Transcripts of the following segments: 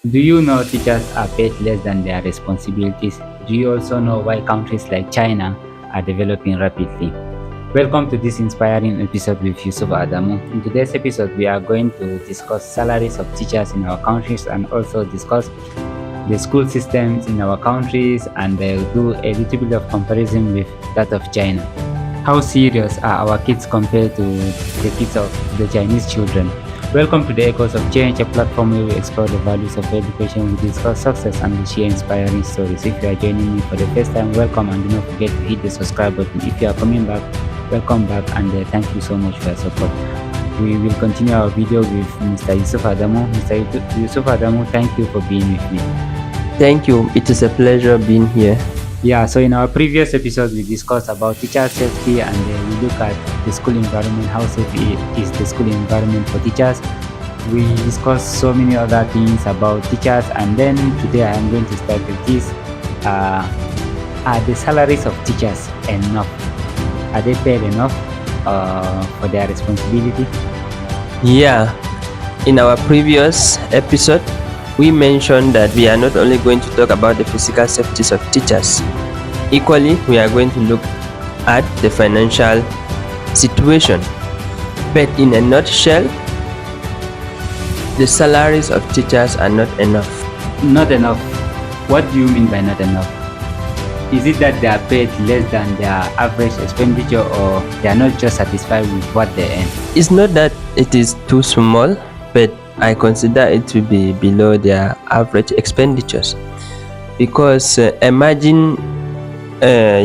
Do you know teachers are paid less than their responsibilities? Do you also know why countries like China are developing rapidly? Welcome to this inspiring episode with Yusuf Adamu. In today's episode, we are going to discuss salaries of teachers in our countries and also discuss the school systems in our countries and do a little bit of comparison with that of China. How serious are our kids compared to the kids of the Chinese children? Welcome to the Echoes of Change, a platform where we explore the values of education, we discuss success, and we share inspiring stories. If you are joining me for the first time, welcome, and do not forget to hit the subscribe button. If you are coming back, welcome back, and thank you so much for your support. We will continue our video with Mr. Yusuf Adamu. Mr. Yusuf Adamu, thank you for being with me. Thank you. It is a pleasure being here. Yeah, so in our previous episode, we discussed about teacher safety and we look at the school environment, how safe is the school environment for teachers. We discussed so many other things about teachers, and then today I am going to start with this. Are the salaries of teachers enough? Are they paid enough for their responsibility? Yeah, in our previous episode, we mentioned that we are not only going to talk about the physical safety of teachers. Equally, we are going to look at the financial situation. But in a nutshell, the salaries of teachers are not enough. Not enough. What do you mean by not enough? Is it that they are paid less than their average expenditure, or they are not just satisfied with what they earn? It's not that it is too small, but I consider it to be below their average expenditures. Because imagine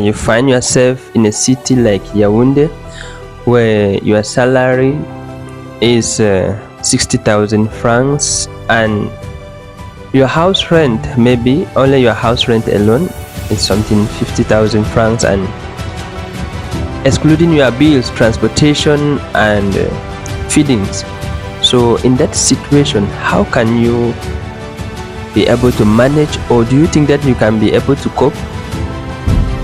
you find yourself in a city like Yaoundé, where your salary is 60,000 francs, and your house rent, maybe only your house rent alone is something 50,000 francs, and excluding your bills, transportation, and feedings. So in that situation, how can you be able to manage, or do you think that you can be able to cope?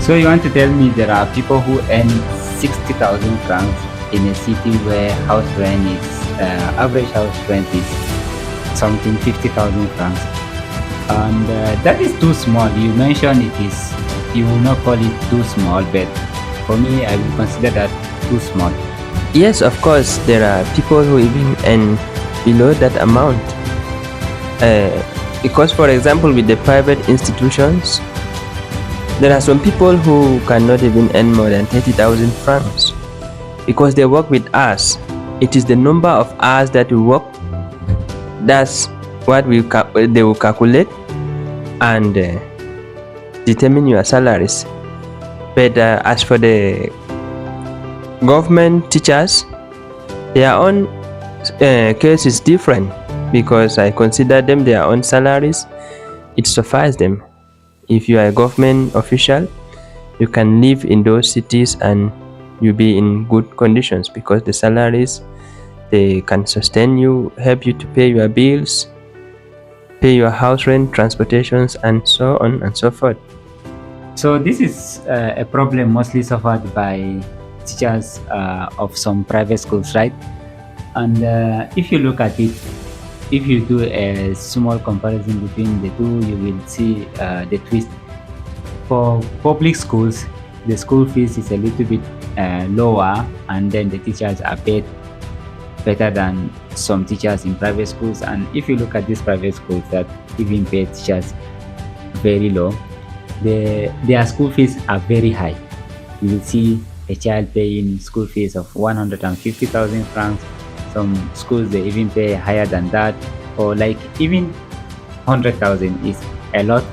So you want to tell me there are people who earn 60,000 francs in a city where house rent is average house rent is something 50,000 francs, and that is too small. You mentioned it is, you will not call it too small, but for me, I will consider that too small. Yes, of course, there are people who even earn below that amount. Because, for example, with the private institutions, there are some people who cannot even earn more than 30,000 francs because they work with us. It is the number of hours that we work, that's what they will calculate and determine your salaries. But as for the government teachers, their own case is different, because I consider them their own salaries, it suffices them. If you are a government official, you can live in those cities and you be in good conditions, because the salaries, they can sustain you, help you to pay your bills, pay your house rent, transportations, and so on and so forth. So this is a problem mostly suffered by teachers of some private schools, right? And if you look at it, if you do a small comparison between the two, you will see the twist. For public schools, the school fees is a little bit lower, and then the teachers are paid better than some teachers in private schools. And if you look at these private schools that even pay teachers very low, their school fees are very high. You will see a child paying school fees of 150,000 francs. Some schools they even pay higher than that, or like even 100,000 is a lot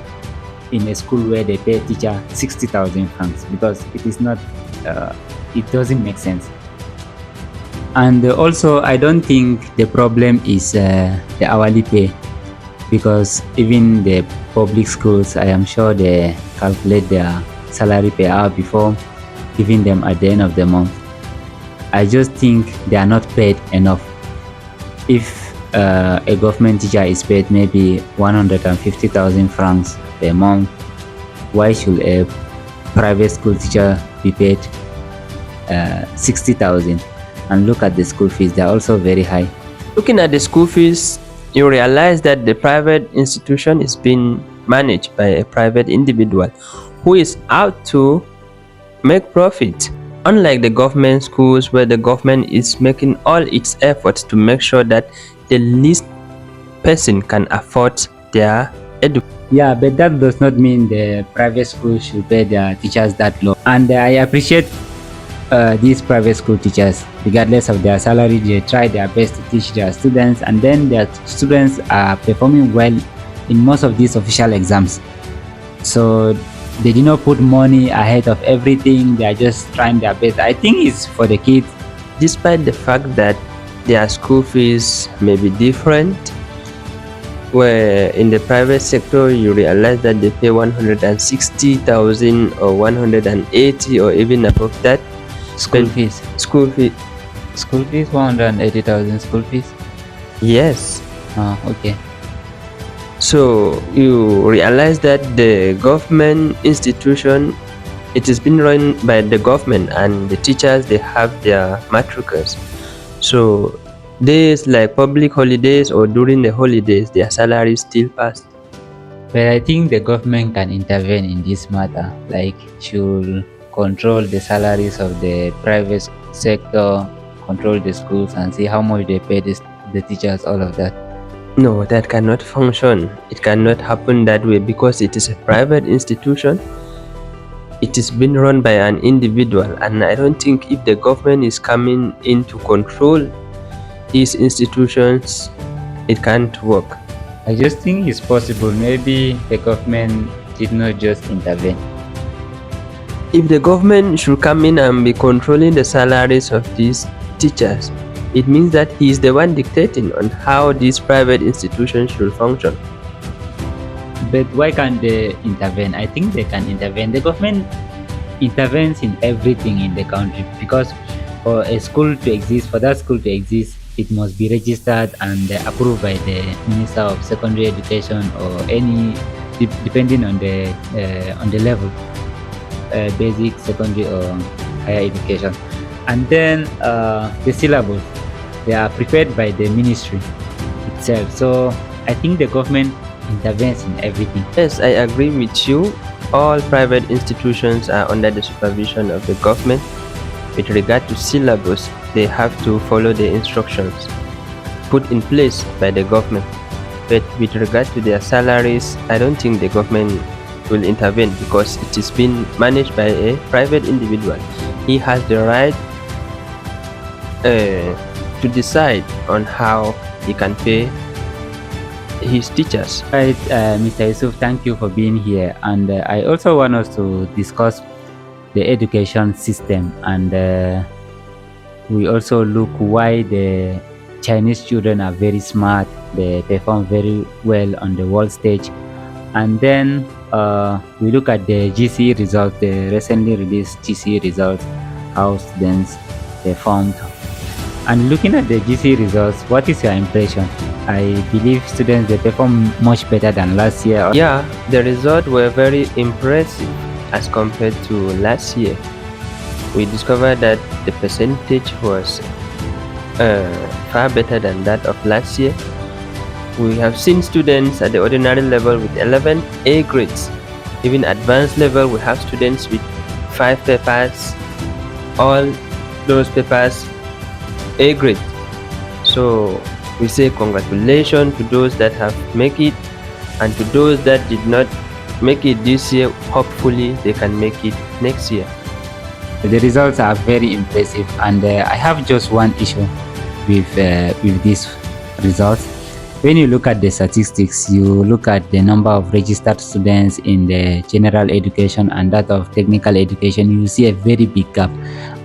in a school where they pay teacher 60,000 francs, because it is not, it doesn't make sense. And also, I don't think the problem is the hourly pay, because even the public schools, I am sure they calculate their salary per hour before giving them at the end of the month. I just think they are not paid enough. If a government teacher is paid maybe 150,000 francs per month, why should a private school teacher be paid 60,000? And look at the school fees, they are also very high. Looking at the school fees, you realize that the private institution is being managed by a private individual who is out to make profit. Unlike the government schools, where the government is making all its efforts to make sure that the least person can afford their education. Yeah, but that does not mean the private schools should pay their teachers that low. And I appreciate these private school teachers, regardless of their salary, they try their best to teach their students, and then their students are performing well in most of these official exams. So they did not put money ahead of everything, they are just trying their best. I think it's for the kids. Despite the fact that their school fees may be different, where in the private sector you realize that they pay 160,000 or 180 or even above that. School fees. School fee. School fees, 180,000 school fees. Yes. Okay. So you realize that the government institution, it is been run by the government, and the teachers, they have their matricals. So days like public holidays or during the holidays, their salaries still pass. But I think the government can intervene in this matter, like should control the salaries of the private sector, control the schools, and see how much they pay the teachers, all of that. No, that cannot function. It cannot happen that way because it is a private institution. It is being run by an individual, and I don't think if the government is coming in to control these institutions, it can't work. I just think it's possible. Maybe the government did not just intervene. If the government should come in and be controlling the salaries of these teachers, it means that he is the one dictating on how these private institutions should function. But why can't they intervene? I think they can intervene. The government intervenes in everything in the country, because for a school to exist, for that school to exist, it must be registered and approved by the Minister of Secondary Education, or any, depending on the level, basic, secondary, or higher education. And then the syllabus, they are prepared by the ministry itself. So I think the government intervenes in everything. Yes, I agree with you. All private institutions are under the supervision of the government. With regard to syllabus, they have to follow the instructions put in place by the government. But with regard to their salaries, I don't think the government will intervene because it is being managed by a private individual. He has the right to decide on how he can pay his teachers. Right, Mr. Yusuf, thank you for being here. And I also want us to discuss the education system, and we also look why the Chinese children are very smart, they perform very well on the world stage. And then we look at the GCE results, the recently released GCE results, how students performed. And looking at the GCE results, what is your impression? I believe students, they perform much better than last year. Yeah, the results were very impressive as compared to last year. We discovered that the percentage was far better than that of last year. We have seen students at the ordinary level with 11 A grades. Even advanced level, we have students with 5 papers, all those papers A grade. So we say congratulations to those that have make it, and to those that did not make it this year, hopefully they can make it next year. The results are very impressive, and I have just one issue with these results. When you look at the statistics, you look at the number of registered students in the general education and that of technical education, you see a very big gap,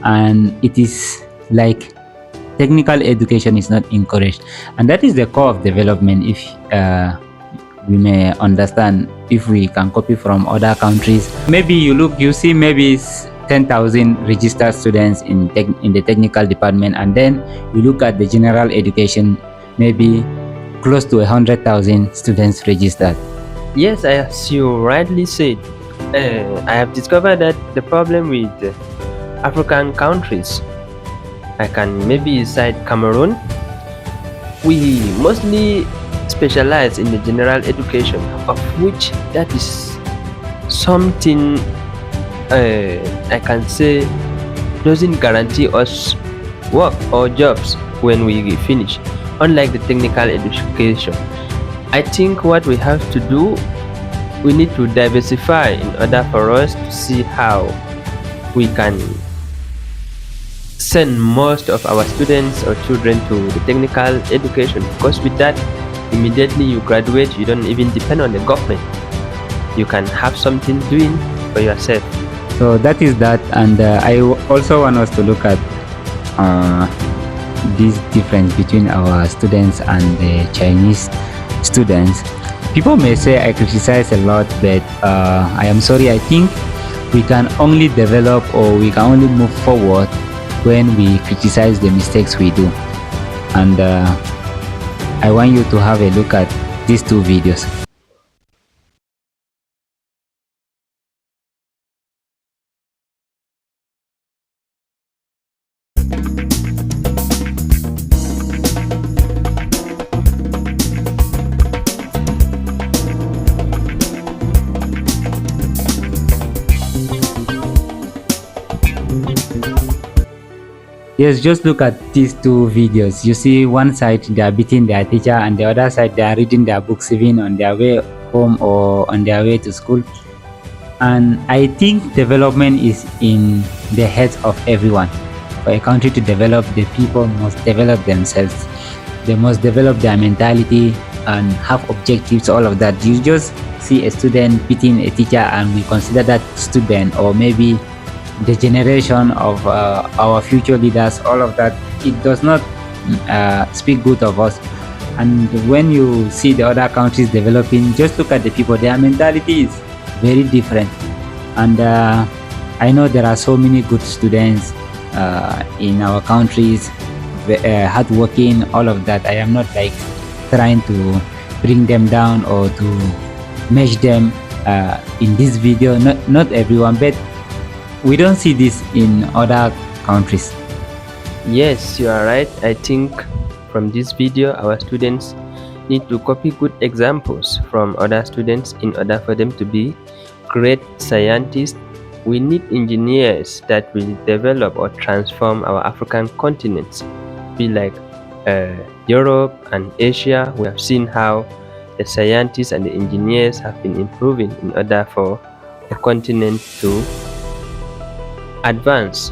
and it is like technical education is not encouraged, and that is the core of development. If we may understand, if we can copy from other countries, maybe you see maybe 10,000 registered students in the technical department, and then you look at the general education, maybe close to 100,000 students registered. Yes, as you rightly said, I have discovered that the problem with African countries, I can maybe cite Cameroon, we mostly specialize in the general education, of which that is something I can say doesn't guarantee us work or jobs when we finish, unlike the technical education. I think what we have to do, we need to diversify in order for us to see how we can send most of our students or children to the technical education, because with that, immediately you graduate, you don't even depend on the government. You can have something doing for yourself. So that is that, and also want us to look at uh, this difference between our students and the Chinese students. People may say I criticize a lot, but I am sorry. I think we can only develop or we can only move forward when we criticize the mistakes we do. And I want you to have a look at these two videos. Yes, just look at these two videos. You see one side they are beating their teacher, and the other side they are reading their books even on their way home or on their way to school. And I think development is in the heads of everyone. For a country to develop, the people must develop themselves. They must develop their mentality and have objectives, all of that. You just see a student beating a teacher and we consider that student, or maybe the generation of our future leaders, all of that, it does not speak good of us. And when you see the other countries developing, just look at the people, their mentality is very different. And I know there are so many good students in our countries, hardworking, all of that. I am not like trying to bring them down or to measure them in this video. Not everyone, but we don't see this in other countries. Yes, you are right. I think from this video, our students need to copy good examples from other students in order for them to be great scientists. We need engineers that will develop or transform our African continents, be like Europe and Asia. We have seen how the scientists and the engineers have been improving in order for the continent to advance.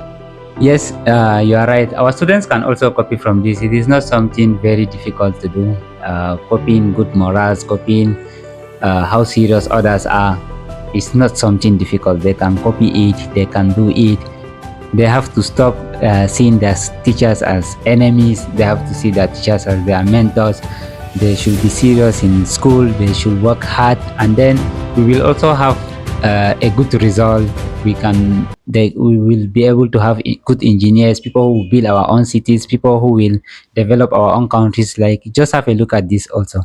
Yes, you are right. Our students can also copy from this. It is not something very difficult to do. Copying good morals, copying how serious others are, it's not something difficult. They can copy it, they can do it. They have to stop seeing their teachers as enemies. They have to see their teachers as their mentors. They should be serious in school. They should work hard, and then we will also have a good result. We will be able to have good engineers, people who will build our own cities, people who will develop our own countries. Like, just have a look at this also.